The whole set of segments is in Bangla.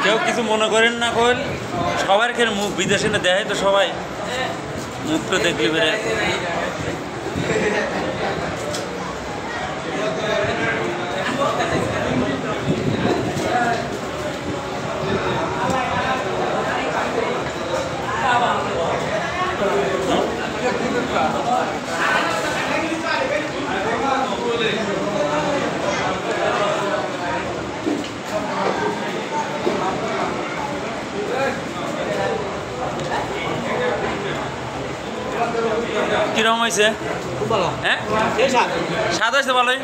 কেউ কিছু মনে করেন না কইল সবার ক্ষেত্রে মুখ বিদেশে না দেয় তো সবাই মুখটা দেখলে বেড়ে কিরকম হয়েছে? হ্যাঁ স্বাদ হয়েছে ভালোই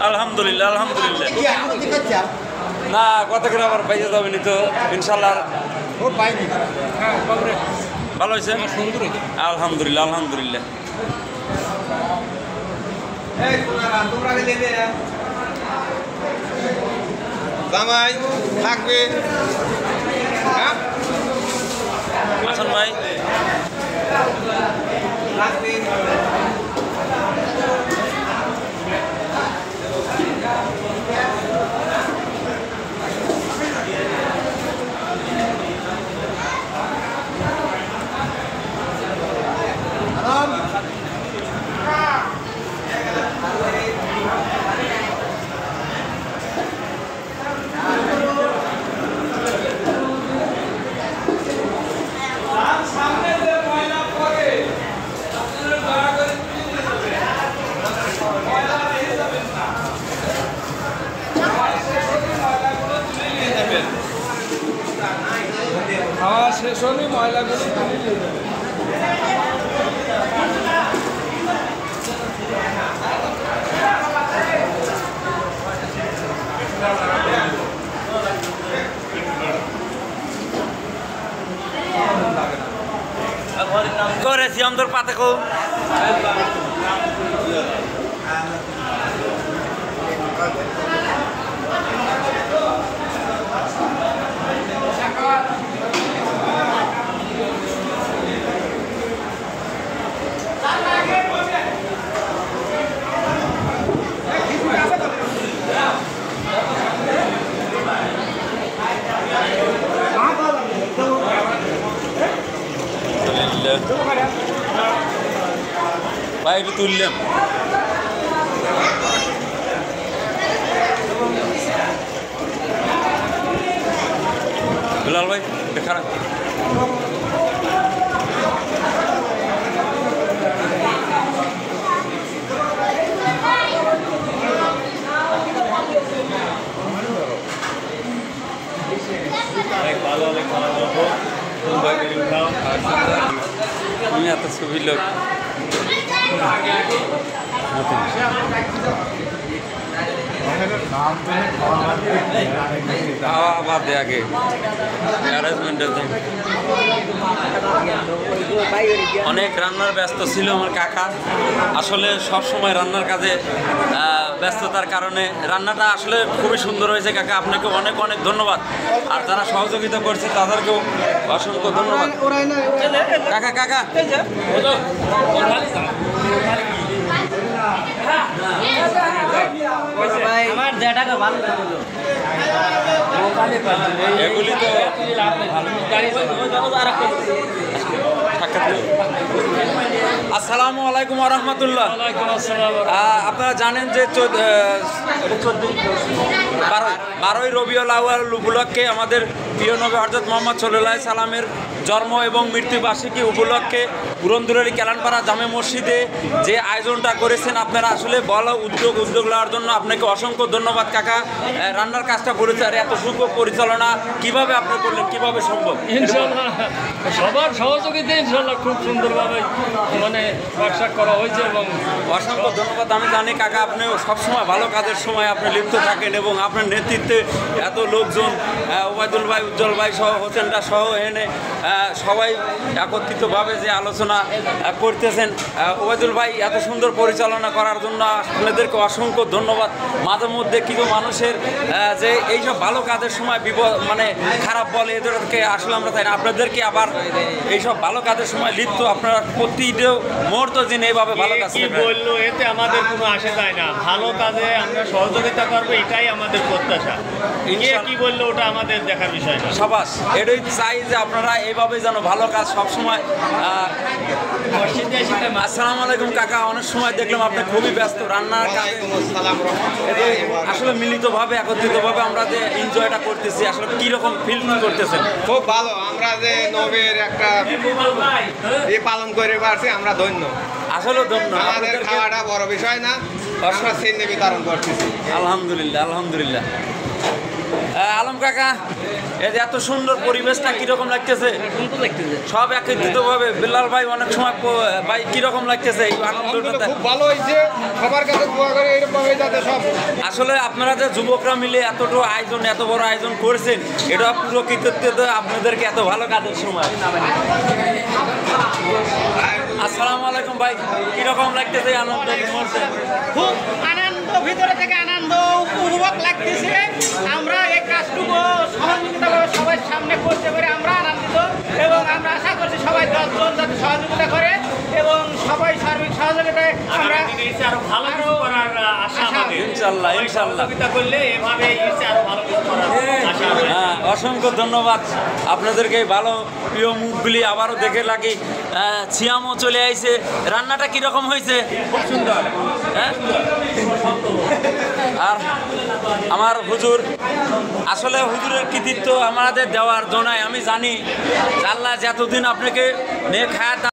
আলহামদুলিল্লাহ আলহামদুলিল্লাহ না কত করে আবার পাইতে যাবে নি তো ইনশাল্লাহ ভালো হয়েছে আলহামদুলিল্লাহ আলহামদুলিল্লাহ জামাই থাকবে আসুন ভাই খাওয়া শেষ হলে ময়লাগুলো তুলে নিয়ে যাবে। করেছি আমাদের পাতে কো ভাই একটু তুললাম দুলাল ভাই দেখা না আমি এত ছবি লোক বাদ দে আগে অ্যারেঞ্জমেন্টের দাম অনেক রান্নার ব্যস্ত ছিল আমার কাকা আসলে সব সময় রান্নার কাজে ব্যস্ততার কারণে রান্নাটা আসলে খুবই সুন্দর হয়েছে কাকা আপনাকে অনেক অনেক ধন্যবাদ আর যারা সহযোগিতা করছে তাদেরকেও অসংখ্য ধন্যবাদ কাকা কাকা এগুলি তো আসসালামু আলাইকুম ওয়া রাহমাতুল্লাহ। আপনারা জানেন যে 12ই রবিউল আউয়াল উপলক্ষে আমাদের প্রিয় নবী হযরত মুহাম্মদ সাল্লাল্লাহু আলাইহি সাল্লামের জন্ম এবং মৃত্যুবার্ষিকী উপলক্ষে পুরন্দুরারি কেলানপাড়া জামে মসজিদে যে আয়োজনটা করেছেন আপনারা আসলে ভালো উদ্যোগ নেওয়ার জন্য আপনাকে অসংখ্য ধন্যবাদ কাকা। রান্নার কাজটা করেছে আর এত সুন্দর পরিচালনা কিভাবে আপনি করলেন, কিভাবে সম্ভব? ইনশাল্লাহ সবার সহযোগিতা ইনশাল্লাহ খুব সুন্দরভাবে মানে শাক করা হয়েছে এবং অসংখ্য ধন্যবাদ। আমি জানি কাকা আপনি সবসময় ভালো কাজের সময় আপনি লিপ্ত থাকেন এবং আপনার নেতৃত্বে এত লোকজন ওবায়দুল ভাই, উজ্জ্বল ভাই সহ, হোসেনটা সহ এনে সবাই একত্রিতভাবে যে আলোচনা করতেছেন, ওবায়দুল ভাই এত সুন্দর পরিচালনা করার জন্য আপনাদেরকে অসংখ্য ধন্যবাদ। মাঝে মধ্যে কিছু মানুষের যে এইসব ভালো কাজের সময় বিপদ মানে খারাপ বলে, এদেরকে আসলে আমরা চাই না। আপনাদেরকে আবার এইসব ভালো কাজের সময় লিপ্ত আপনারা প্রতিটা মুহূর্ত দিন এইভাবে ভালো কাজ কি করবেন। বললো এতে আমাদের কোনো আসে যায় না, ভালো কাজে আমরা সহযোগিতা করবো, এটাই আমাদের প্রত্যাশা। কে কি বললো ওটা আমাদের দেখার বিষয় না। সবাস এটাই চাই যে আপনারা এইভাবে যেন ভালো কাজ সবসময়। আসসালামু আলাইকুম কাকা, অনেক সময় দেখলাম আপনি খুবই ব্যস্ত রান্নার কাজে। সালাম এতে আসলে মিলিতভাবে একত্রিতভাবে আমরা যে এনজয়টা করতেছি, আসলে কীরকম ফিল করতেছেন? খুব ভালো, আমরা যে নবের একটা পালন করে পারছি, আমরা ধন্য। আসলে ধন্য আমাদের আপনাদেরকে। খাওয়াটা বড় বিষয় না, আমরা সিন্নি বিতরণ করতেছি। আলহামদুলিল্লাহ আলহামদুলিল্লাহ। আলম কাকা, এই যে এত সুন্দর পরিবেশটা কিরকম লাগতেছে? সব একত্রিতভাবে। বেলাল ভাই অনেক সময় ভাই কিরকম লাগতেছে এই আনন্দটা? খুব ভালো হয়েছে, সবার কাছে দোয়া করে এরকম ভাবে যাতে সব। আসলে আপনারা যে যুবকরা মিলে এতটা আয়োজন, এত বড় আয়োজন করছেন, এটা পুরো কৃতিত্ব আপনাদেরকে এত ভালো কাজের সময়। আসসালামু আলাইকুম ভাই, কিরকম লাগতেছে আনন্দ মুহূর্তে? খুব আনন্দ, ভিতরে থেকে আনন্দ উপভোগ লাগতেছে। আমরা এই কাজটুকু সহযোগিতাভাবে সবাই সামনে করতে পারে আমরা আনন্দিত এবং আমরা আশা করছি সবাই 10 জন যাতে সহযোগিতা করে এবং সবাই সার্বিক সহযোগিতায় আমরা আরো ভালো কিছু করার আশা আমাদের। ইনশাল্লাহ ইনশাল্লাহ। সহযোগিতা করলে এভাবে আরো ভালো কিছু করার আশা আমাদের। হ্যাঁ, অসংখ্য ধন্যবাদ আপনাদেরকে। এই ভালো প্রিয় মুখগুলি আবারও দেখে লাগি। ছিয়ামও চলে আইছে। রান্নাটা কিরকম হয়েছে? খুব সুন্দর। হ্যাঁ, আর আমার হুজুর, আসলে হুজুরের কৃতিত্ব আমাদের দেওয়ার জন্য আমি জানি আল্লাহ যতদিন আপনাকে নিয়ে খায়